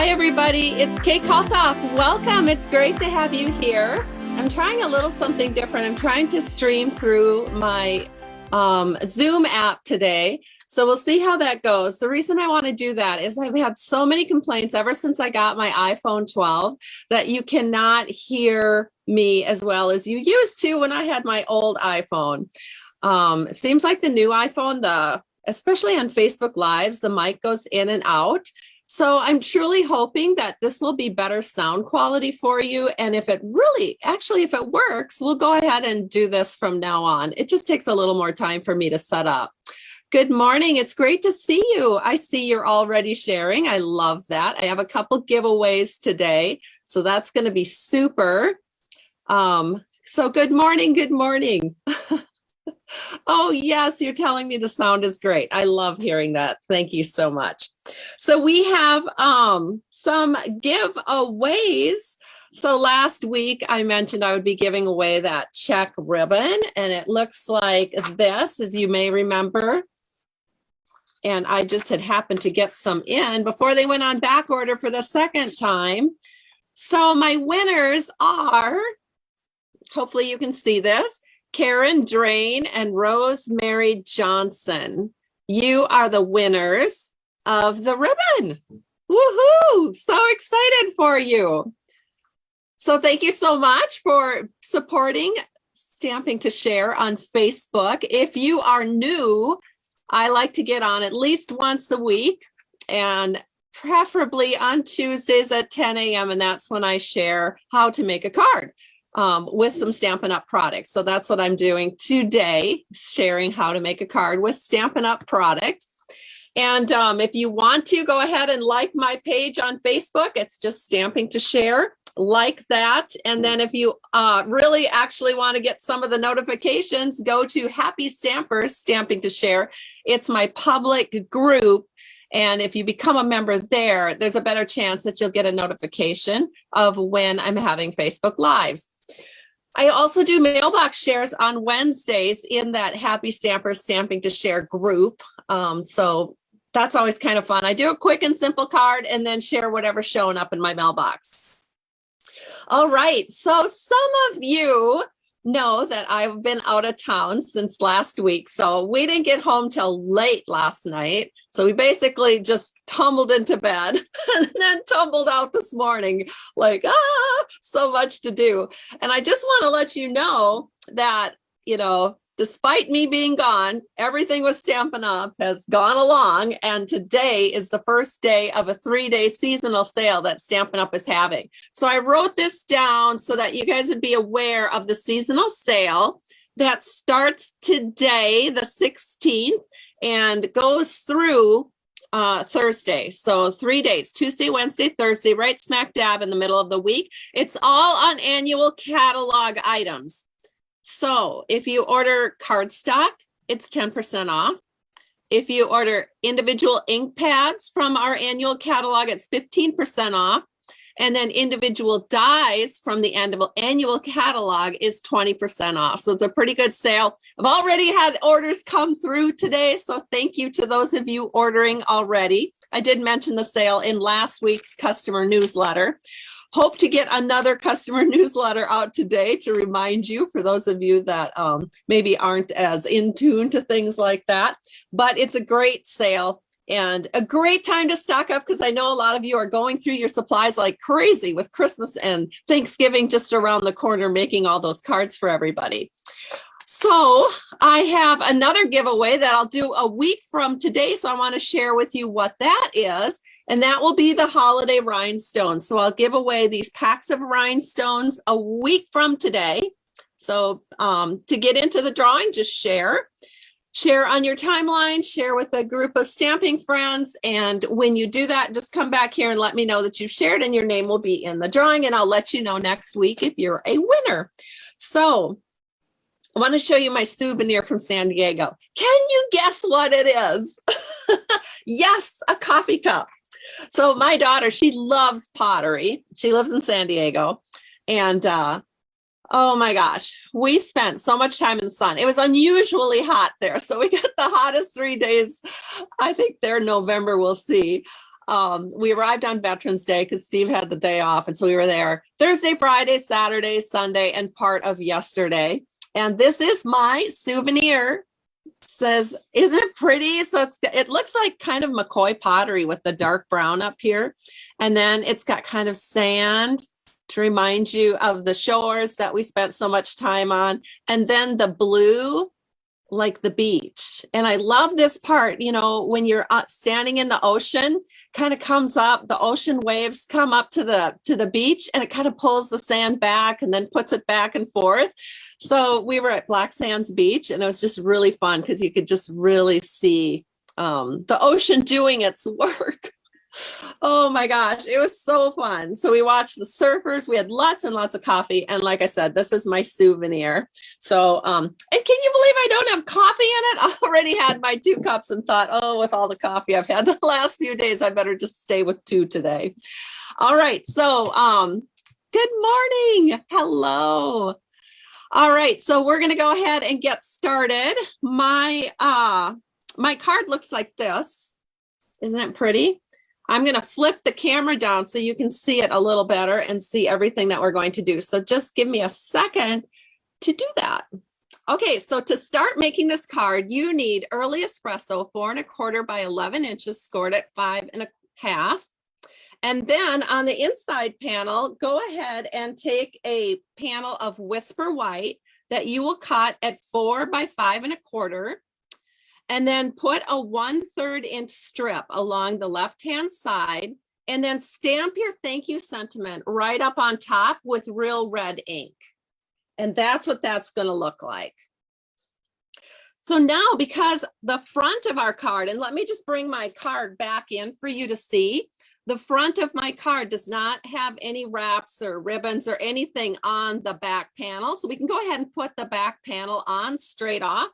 Hi, everybody. It's Kate Kaltoff. Welcome. It's great to have you here. I'm trying a little something different. I'm trying to stream through my Zoom app today. So we'll see how that goes. The reason I want to do that is I've had so many complaints ever since I got my iPhone 12 that you cannot hear me as well as you used to when I had my old iPhone. It seems like the new iPhone, especially on Facebook Lives, the mic goes in and out. So I'm truly hoping that this will be better sound quality for you. And if it works, we'll go ahead and do this from now on. It just takes a little more time for me to set up. Good morning. It's great to see you. I see you're already sharing. I love that. I have a couple giveaways today, so that's going to be super. So good morning. Good morning. Oh, yes, you're telling me the sound is great. I love hearing that. Thank you so much. So we have some giveaways. So last week I mentioned I would be giving away that check ribbon, and it looks like this, as you may remember. And I just had happened to get some in before they went on back order for the second time. So my winners are, hopefully you can see this, Karen Drain and Rosemary Johnson. You are the winners of the ribbon. Woohoo! So excited for you. So thank you so much for supporting Stamping to Share on Facebook. If you are new, I like to get on at least once a week, and preferably on Tuesdays at 10 a.m. And that's when I share how to make a card with some Stampin' Up! Products. So that's what I'm doing today, sharing how to make a card with Stampin' Up! Product. And if you want to, go ahead and like my page on Facebook. It's just Stamping to Share. Like that. And then if you really actually want to get some of the notifications, go to Happy Stampers, Stamping to Share. It's my public group. And if you become a member there, there's a better chance that you'll get a notification of when I'm having Facebook Lives. I also do mailbox shares on Wednesdays in that Happy Stampers Stamping to Share group. So that's always kind of fun. I do a quick and simple card and then share whatever's showing up in my mailbox. All right. So some of you know that I've been out of town since last week. So we didn't get home till late last night. So we basically just tumbled into bed and then tumbled out this morning like, so much to do. And I just want to let you know that, despite me being gone, everything with Stampin' Up! Has gone along. And today is the first day of a 3-day seasonal sale that Stampin' Up! Is having. So I wrote this down so that you guys would be aware of the seasonal sale that starts today, the 16th, and goes through Thursday. So 3 days, Tuesday, Wednesday, Thursday, right smack dab in the middle of the week. It's all on annual catalog items. So if you order cardstock, it's 10% off. If you order individual ink pads from our annual catalog, it's 15% off. And then individual dies from the annual catalog is 20% off. So it's a pretty good sale. I've already had orders come through today. So thank you to those of you ordering already. I did mention the sale in last week's customer newsletter. Hope to get another customer newsletter out today to remind you, for those of you that maybe aren't as in tune to things like that. But it's a great sale and a great time to stock up, because I know a lot of you are going through your supplies like crazy with Christmas and Thanksgiving just around the corner, making all those cards for everybody. So I have another giveaway that I'll do a week from today. So I want to share with you what that is. And that will be the holiday rhinestones. So I'll give away these packs of rhinestones a week from today. So to get into the drawing, just share on your timeline, share with a group of stamping friends. And when you do that, just come back here and let me know that you've shared, and your name will be in the drawing. And I'll let you know next week if you're a winner. So I want to show you my souvenir from San Diego. Can you guess what it is? Yes, a coffee cup. So my daughter, she loves pottery. She lives in San Diego. And oh my gosh, we spent so much time in the sun. It was unusually hot there. So we got the hottest 3 days. I think there in November, we'll see. We arrived on Veterans Day because Steve had the day off. And so we were there Thursday, Friday, Saturday, Sunday, and part of yesterday. And this is my souvenir. Says, isn't it pretty? So it looks like kind of McCoy pottery with the dark brown up here. And then it's got kind of sand to remind you of the shores that we spent so much time on. And then the blue, like the beach. And I love this part, you know, when you're standing in the ocean, kind of comes up, the ocean waves come up to the beach, and it kind of pulls the sand back and then puts it back and forth. So we were at Black Sands Beach, and it was just really fun because you could just really see the ocean doing its work. Oh my gosh, it was so fun. So we watched the surfers, we had lots and lots of coffee. And like I said, this is my souvenir. So, and can you believe I don't have coffee in it? I already had my 2 cups and thought, oh, with all the coffee I've had the last few days, I better just stay with 2 today. All right. So, good morning. Hello. All right. So we're going to go ahead and get started. My card looks like this. Isn't it pretty? I'm going to flip the camera down so you can see it a little better and see everything that we're going to do. So just give me a second to do that. Okay, so to start making this card, you need early espresso, 4 1/4 by 11 inches, scored at 5 1/2. And then on the inside panel, go ahead and take a panel of Whisper White that you will cut at 4 by 5 1/4. And then put a 1/3 inch strip along the left-hand side, and then stamp your thank you sentiment right up on top with real red ink. And that's what that's going to look like. So now, because the front of our card, and let me just bring my card back in for you to see, the front of my card does not have any wraps or ribbons or anything on the back panel. So we can go ahead and put the back panel on straight off.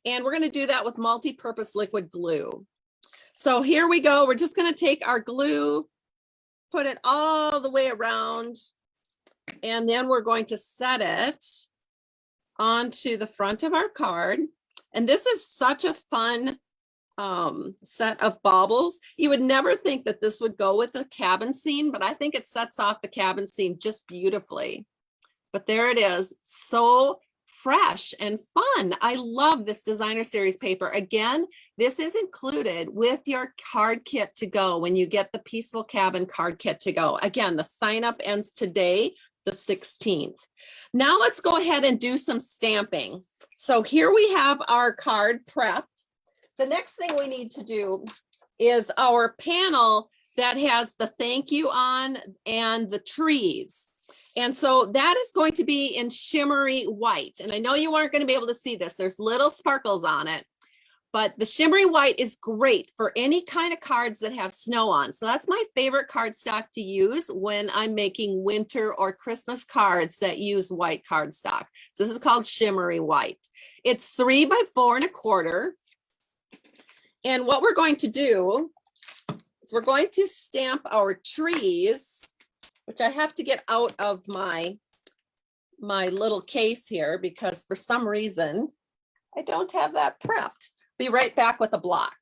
And we're going to do that with multi-purpose liquid glue. So here we go. We're just going to take our glue, put it all the way around, and then we're going to set it onto the front of our card. And this is such a fun set of baubles. You would never think that this would go with a cabin scene, but I think it sets off the cabin scene just beautifully. But there it is. So fresh and fun. I love this designer series paper. Again, this is included with your card kit to go when you get the Peaceful Cabin card kit to go. Again, the sign up ends today, the 16th. Now let's go ahead and do some stamping. So here we have our card prepped. The next thing we need to do is our panel that has the thank you on and the trees. And so that is going to be in shimmery white. And I know you aren't going to be able to see this. There's little sparkles on it, but the shimmery white is great for any kind of cards that have snow on. So that's my favorite cardstock to use when I'm making winter or Christmas cards that use white cardstock. So this is called shimmery white. It's 3 by 4 1/4. And what we're going to do is we're going to stamp our trees, which I have to get out of my little case here because for some reason I don't have that prepped. Be right back with a block.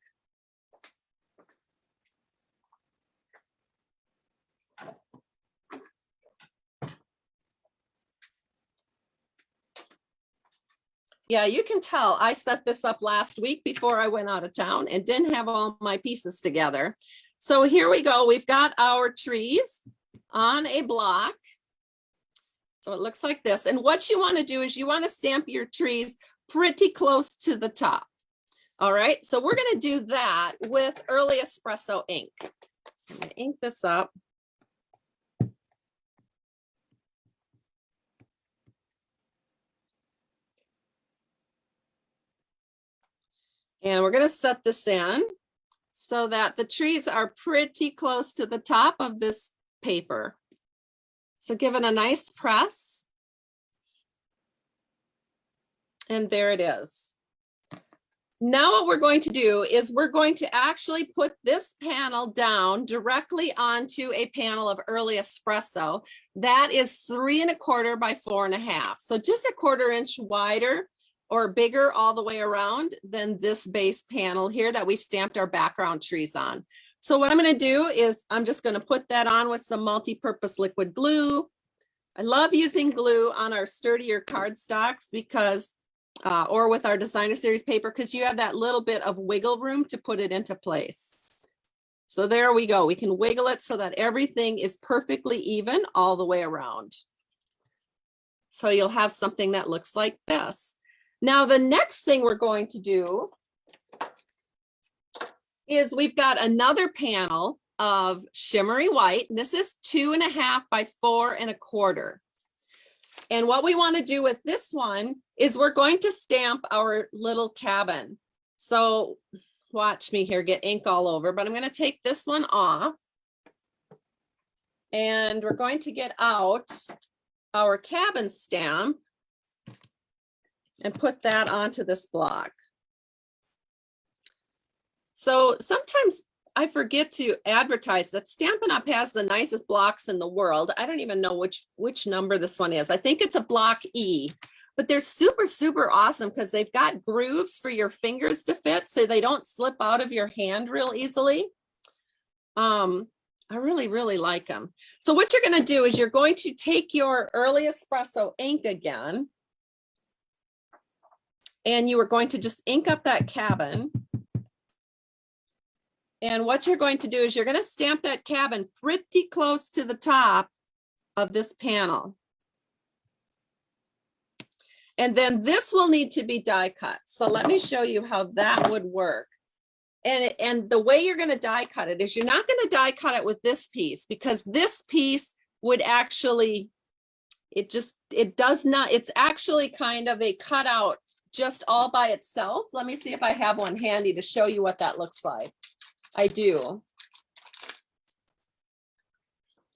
Yeah, you can tell I set this up last week before I went out of town and didn't have all my pieces together. So here we go. We've got our trees on a block. So it looks like this. And what you want to do is you want to stamp your trees pretty close to the top. All right. So we're going to do that with early espresso ink. So I'm going to ink this up. And we're going to set this in so that the trees are pretty close to the top of this paper. So give it a nice press. And there it is. Now what we're going to do is we're going to actually put this panel down directly onto a panel of early espresso. That is 3 1/4 by 4 1/2. So just a 1/4 inch wider or bigger all the way around than this base panel here that we stamped our background trees on. So what I'm going to do is I'm just going to put that on with some multi-purpose liquid glue. I love using glue on our sturdier cardstocks because, or with our designer series paper, because you have that little bit of wiggle room to put it into place. So there we go. We can wiggle it so that everything is perfectly even all the way around. So you'll have something that looks like this. Now, the next thing we're going to do is we've got another panel of shimmery white. This is 2.5 by 4.25. And what we want to do with this one is we're going to stamp our little cabin. So watch me here get ink all over, but I'm going to take this one off. And we're going to get out our cabin stamp and put that onto this block. So sometimes I forget to advertise that Stampin' Up! Has the nicest blocks in the world. I don't even know which number this one is. I think it's a block E, but they're super, super awesome because they've got grooves for your fingers to fit so they don't slip out of your hand real easily. I really, really like them. So what you're going to do is you're going to take your early espresso ink again, and you are going to just ink up that cabin. And what you're going to do is you're going to stamp that cabin pretty close to the top of this panel. And then this will need to be die cut. So let me show you how that would work. And the way you're going to die cut it is you're not going to die cut it with this piece, because this piece would actually, it does not, it's actually kind of a cutout just all by itself. Let me see if I have one handy to show you what that looks like. I do.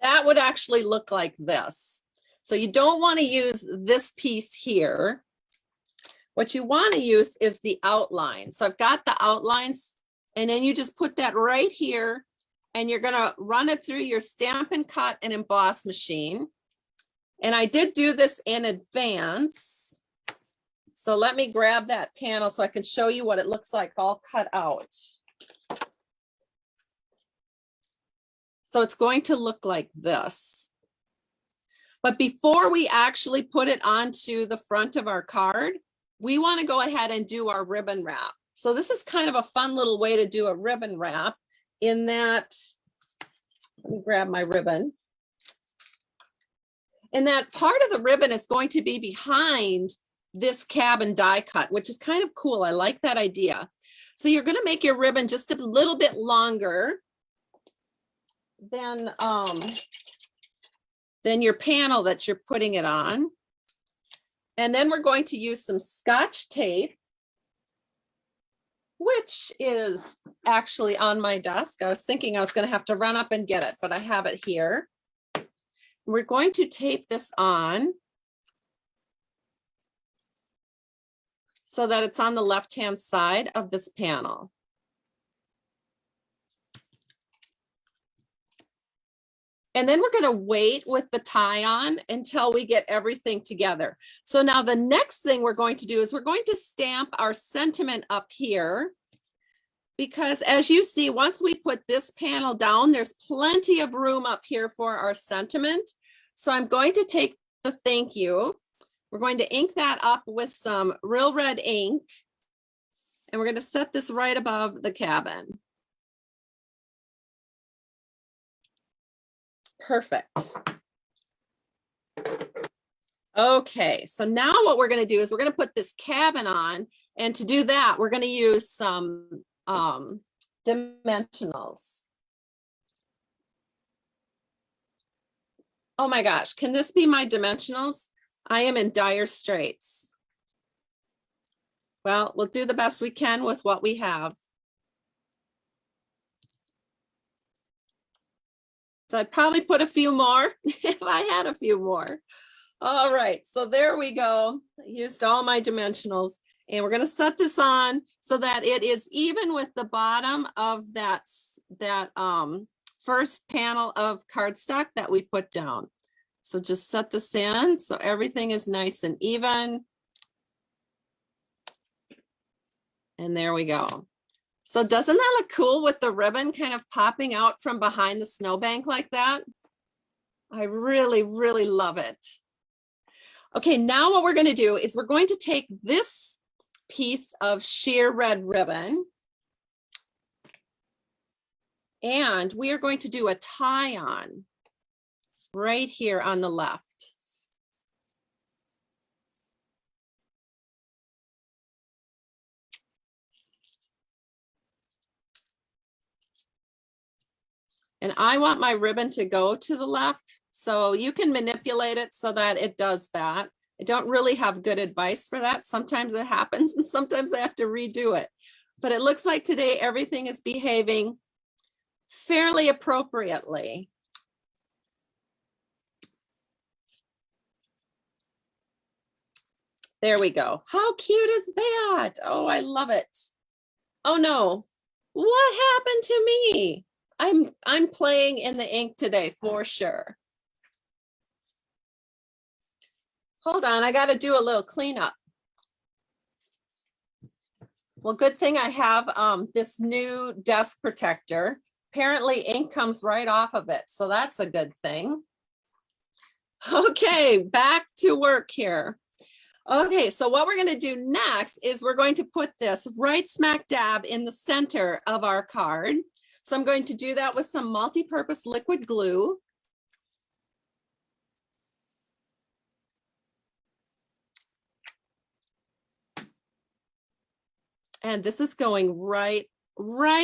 That would actually look like this. So you don't want to use this piece here. What you want to use is the outline. So I've got the outlines, and then you just put that right here, and you're going to run it through your Stampin' Cut and Emboss machine. And I did do this in advance. So let me grab that panel so I can show you what it looks like all cut out. So it's going to look like this. But before we actually put it onto the front of our card, we want to go ahead and do our ribbon wrap. So this is kind of a fun little way to do a ribbon wrap in that, let me grab my ribbon. And that part of the ribbon is going to be behind this cabin die cut, which is kind of cool. I like that idea. So you're going to make your ribbon just a little bit longer than your panel that you're putting it on. And then we're going to use some Scotch tape, which is actually on my desk. I was thinking I was going to have to run up and get it, but I have it here. We're going to tape this on so that it's on the left-hand side of this panel. And then we're going to wait with the tie on until we get everything together. So now the next thing we're going to do is we're going to stamp our sentiment up here, because as you see, once we put this panel down, there's plenty of room up here for our sentiment. So I'm going to take the thank you. We're going to ink that up with some real red ink, and we're going to set this right above the cabin. Perfect. Okay, so now what we're going to do is we're going to put this cabin on, and to do that, we're going to use some dimensionals. Oh my gosh, can this be my dimensionals? I am in dire straits. Well, we'll do the best we can with what we have. So I'd probably put a few more if I had a few more. All right, so there we go. I used all my dimensionals, and we're going to set this on so that it is even with the bottom of that first panel of cardstock that we put down. So just set this in so everything is nice and even. And there we go. So doesn't that look cool with the ribbon kind of popping out from behind the snowbank like that? I really, really love it. Okay, now what we're going to do is we're going to take this piece of sheer red ribbon and we are going to do a tie on right here on the left. And I want my ribbon to go to the left, so you can manipulate it so that it does that. I don't really have good advice for that. Sometimes it happens and sometimes I have to redo it. But it looks like today everything is behaving fairly appropriately. There we go. How cute is that? Oh, I love it. Oh no, what happened to me? I'm playing in the ink today for sure. Hold on, I got to do a little cleanup. Well, good thing I have this new desk protector. Apparently ink comes right off of it, so that's a good thing. Okay, back to work here. Okay, so what we're going to do next is we're going to put this right smack dab in the center of our card. So I'm going to do that with some multi-purpose liquid glue. And this is going right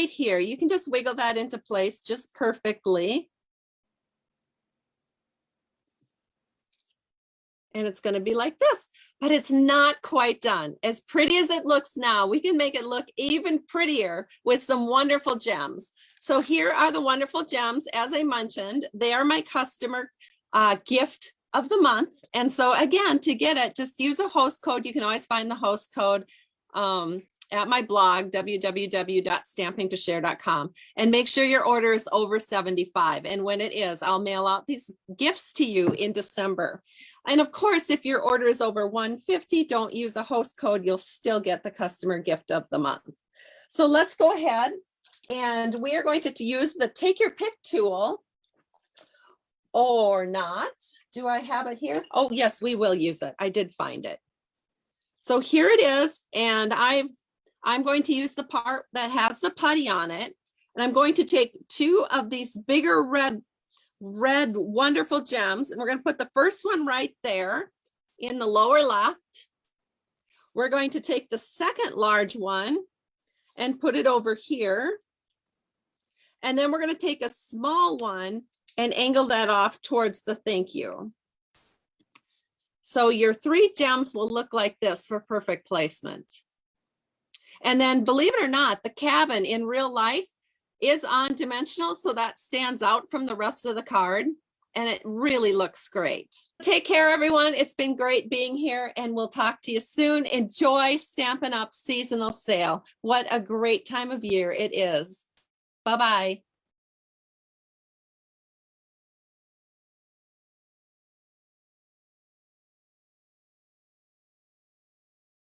here. You can just wiggle that into place just perfectly. And it's going to be like this, but it's not quite done. As pretty as it looks now, we can make it look even prettier with some wonderful gems. So here are the wonderful gems. As I mentioned, they are my customer gift of the month. And so again, to get it, just use a host code. You can always find the host code at my blog, www.stampingtoshare.com, and make sure your order is over 75. And when it is, I'll mail out these gifts to you in December. And of course, if your order is over 150, don't use a host code. You'll still get the customer gift of the month. So let's go ahead and we are going to use the take your pick tool or not. Do I have it here? Oh, yes, we will use it. I did find it. So here it is. And I'm going to use the part that has the putty on it. And I'm going to take two of these bigger red wonderful gems. And we're going to put the first one right there in the lower left. We're going to take the second large one and put it over here. And then we're going to take a small one and angle that off towards the thank you. So your three gems will look like this for perfect placement. And then believe it or not, the cabin in real life is on dimensional, so that stands out from the rest of the card and it really looks great. Take care, everyone. It's been great being here and we'll talk to you soon. Enjoy Stampin' Up! Seasonal sale. What a great time of year it is. Bye-bye.